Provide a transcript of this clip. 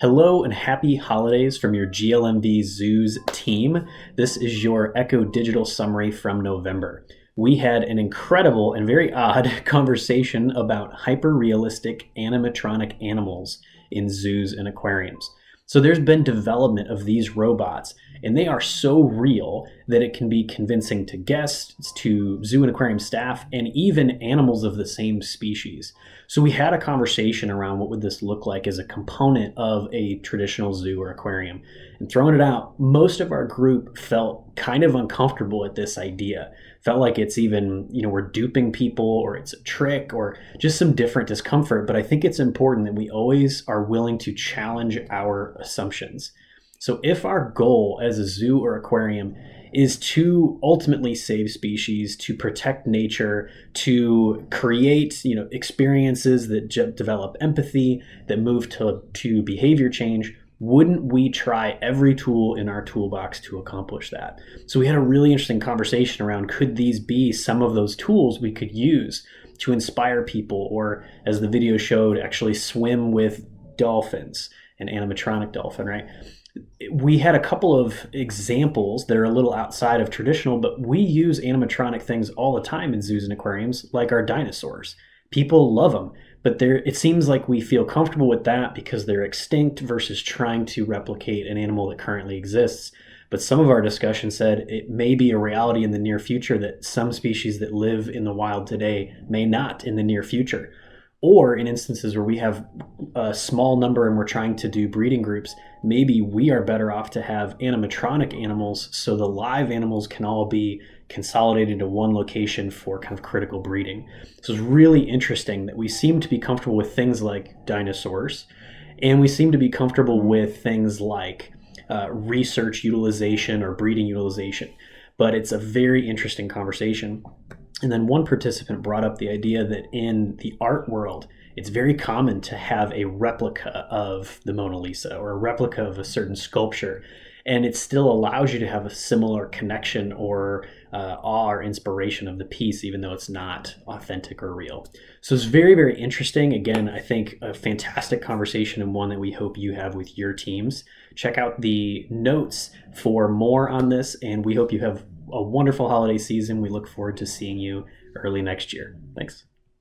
Hello and happy holidays from your GLMV Zoos team. This is your Echo Digital summary from November. We had an incredible and very odd conversation about hyper-realistic animatronic animals in zoos and aquariums. So there's been development of these robots, and they are so real that it can be convincing to guests, to zoo and aquarium staff, and even animals of the same species. So we had a conversation around what would this look like as a component of a traditional zoo or aquarium. And throwing it out, most of our group felt kind of uncomfortable at this idea. Felt like it's even, we're duping people or it's a trick or just some different discomfort. But I think it's important that we always are willing to challenge our assumptions. So if our goal as a zoo or aquarium is to ultimately save species, to protect nature, to create, experiences that develop empathy, that move to behavior change, wouldn't we try every tool in our toolbox to accomplish that? So we had a really interesting conversation around, could these be some of those tools we could use to inspire people, or as the video showed, actually swim with dolphins, an animatronic dolphin, right? We had a couple of examples that are a little outside of traditional, but we use animatronic things all the time in zoos and aquariums, like our dinosaurs. People love them, but it seems like we feel comfortable with that because they're extinct versus trying to replicate an animal that currently exists. But some of our discussion said it may be a reality in the near future that some species that live in the wild today may not in the near future. Or in instances where we have a small number and we're trying to do breeding groups, maybe we are better off to have animatronic animals so the live animals can all be consolidated into one location for kind of critical breeding. So it's really interesting that we seem to be comfortable with things like dinosaurs, and we seem to be comfortable with things like research utilization or breeding utilization. But it's a very interesting conversation. And then one participant brought up the idea that in the art world, it's very common to have a replica of the Mona Lisa or a replica of a certain sculpture. And it still allows you to have a similar connection or awe or inspiration of the piece, even though it's not authentic or real. So it's very, very interesting. Again, I think a fantastic conversation and one that we hope you have with your teams. Check out the notes for more on this, and we hope you have a wonderful holiday season. We look forward to seeing you early next year. Thanks.